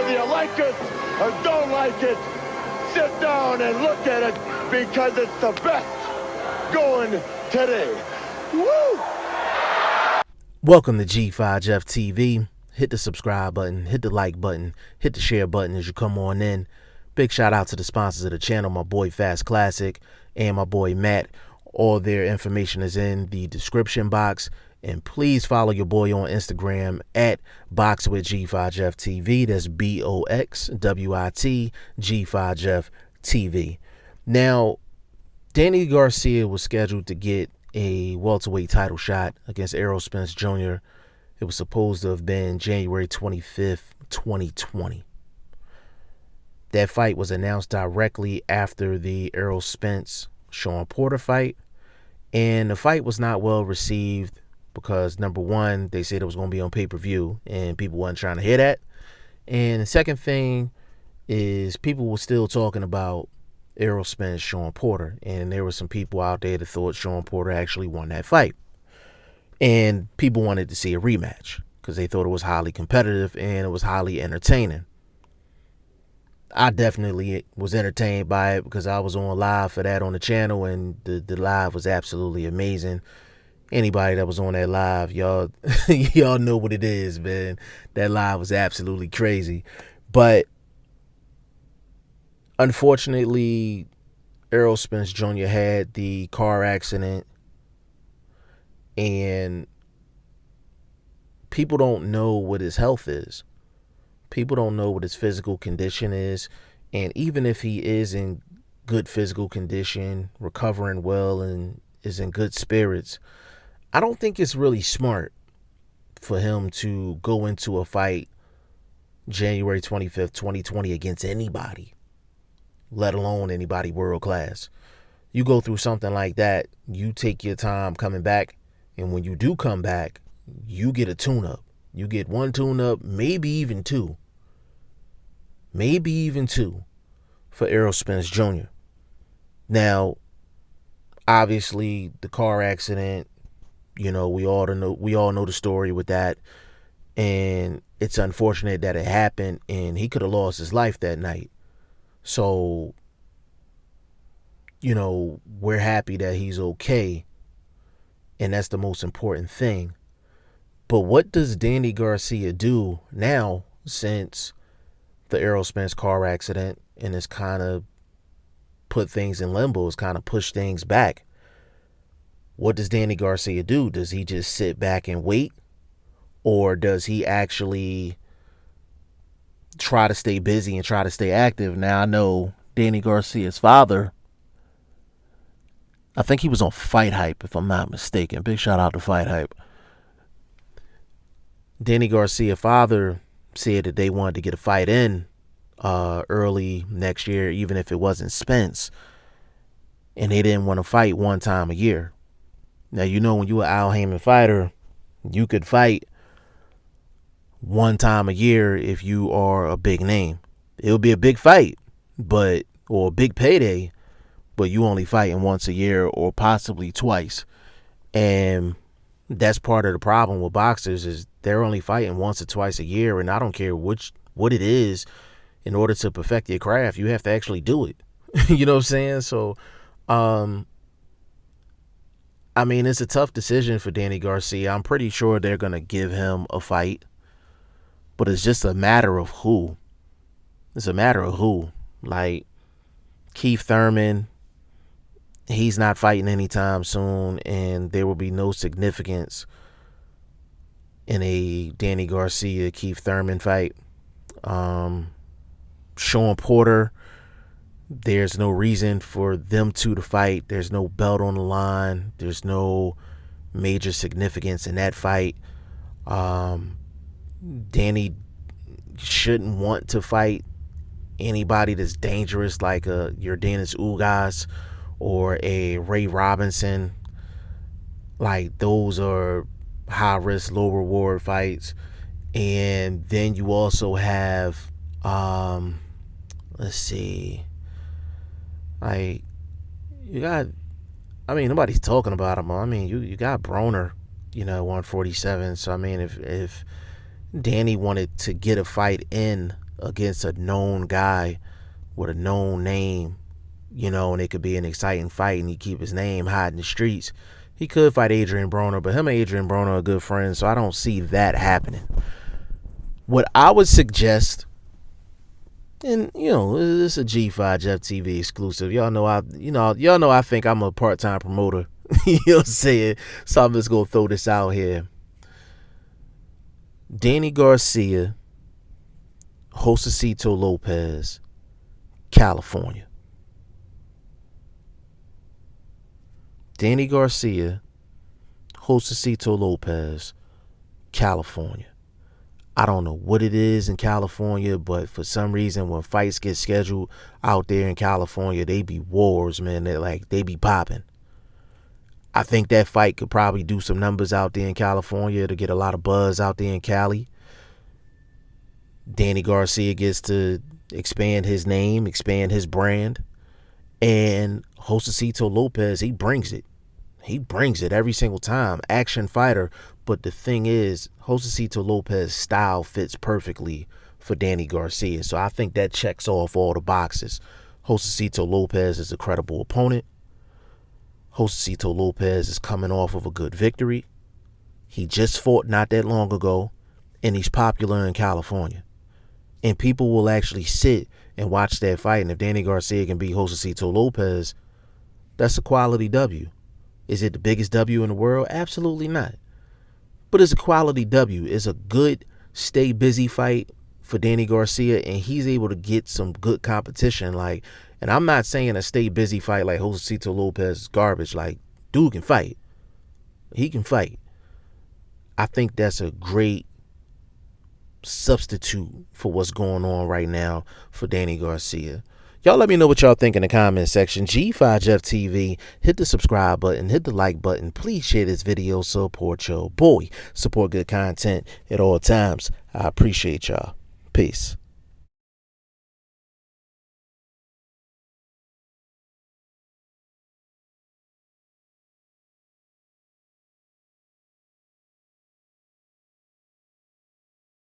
Whether you like it or don't like it, sit down and look at it because it's the best going today. Woo! Welcome to G5 Jeff TV. Hit the subscribe button, hit the like button, hit the share button as you come on in. Big shout out to the sponsors of the channel, my boy Fast Classic and my boy Matt. All their information is in the description box. And please follow your boy on Instagram at BoxWithG5JeffTV. That's BOXWIT G5JeffTV. Now, Danny Garcia was scheduled to get a welterweight title shot against Spence Jr. It was supposed to have been January 25th, 2020. That fight was announced directly after the Errol Spence Sean Porter fight. And the fight was not well received because, number one, they said it was going to be on pay-per-view and people weren't trying to hear that. And the second thing is people were still talking about Errol Spence, Sean Porter. And there were some people out there that thought Sean Porter actually won that fight. And people wanted to see a rematch because they thought it was highly competitive and it was highly entertaining. I definitely was entertained by it because I was on live for that on the channel, and the live was absolutely amazing. Anybody that was on that live, y'all y'all know what it is, man. That live was absolutely crazy. But unfortunately, Errol Spence Jr. had the car accident, and people don't know what his health is. People don't know what his physical condition is. And even if he is in good physical condition, recovering well, and is in good spirits, I don't think it's really smart for him to go into a fight January 25th, 2020 against anybody, let alone anybody world class. You go through something like that, you take your time coming back, and when you do come back, you get a tune-up. You get one tune-up, maybe even two. Maybe even two for Errol Spence Jr. Now, obviously, the car accident, we all know the story with that. And it's unfortunate that it happened, and he could have lost his life that night. So, we're happy that he's okay. And that's the most important thing. But what does Danny Garcia do now since the Errol Spence car accident, and it's kind of put things in limbo, it's kind of pushed things back? What does Danny Garcia do? Does he just sit back and wait? Or does he actually try to stay busy and try to stay active? Now, I know Danny Garcia's father, I think he was on Fight Hype, if I'm not mistaken. Big shout out to Fight Hype. Danny Garcia's father said that they wanted to get a fight in early next year, even if it wasn't Spence. And they didn't want to fight one time a year. Now, when you're an Al Heyman fighter, you could fight one time a year if you are a big name. It'll be a big fight, or a big payday, but you only fighting once a year or possibly twice. And that's part of the problem with boxers is they're only fighting once or twice a year, and I don't care what it is. In order to perfect your craft, you have to actually do it. You know what I'm saying? So, it's a tough decision for Danny Garcia. I'm pretty sure they're going to give him a fight, but it's just a matter of who. It's a matter of who. Like Keith Thurman, he's not fighting anytime soon, and there will be no significance in a Danny Garcia Keith Thurman fight. Sean Porter, there's no reason for them two to fight. There's no belt on the line. There's no major significance in that fight. Danny shouldn't want to fight anybody that's dangerous like your Dennis Ugas or a Ray Robinson. Like, those are high risk, low reward fights. And then you also have let's see, like, you got, nobody's talking about him. You got Broner, 147. So if Danny wanted to get a fight in against a known guy with a known name, and it could be an exciting fight and he keep his name hot in the streets. He could fight Adrian Broner, but him and Adrian Broner are good friends, so I don't see that happening. What I would suggest, and this is a G5 Jeff TV exclusive. Y'all know I think I'm a part-time promoter. You know what I'm saying? So I'm just gonna throw this out here. Danny Garcia, Josecito Lopez, California. Danny Garcia, Josecito Lopez, California. I don't know what it is in California, but for some reason when fights get scheduled out there in California, they be wars, man. They be popping. I think that fight could probably do some numbers out there in California to get a lot of buzz out there in Cali. Danny Garcia gets to expand his name, expand his brand. And Josecito Lopez, he brings it. He brings it every single time. Action fighter. But the thing is, Josecito Lopez's style fits perfectly for Danny Garcia. So I think that checks off all the boxes. Josecito Lopez is a credible opponent. Josecito Lopez is coming off of a good victory. He just fought not that long ago, and he's popular in California. And people will actually sit and watch that fight. And if Danny Garcia can beat Josecito Lopez, that's a quality W. Is it the biggest W in the world? Absolutely not. But it's a quality W. It's a good stay busy fight for Danny Garcia, and he's able to get some good competition. And I'm not saying a stay busy fight like Josecito Lopez is garbage. Dude can fight. He can fight. I think that's a great substitute for what's going on right now for Danny Garcia. Y'all let me know what y'all think in the comment section. G5 Jeff TV, hit the subscribe button, hit the like button. Please share this video, support your boy. Support good content at all times. I appreciate y'all. Peace.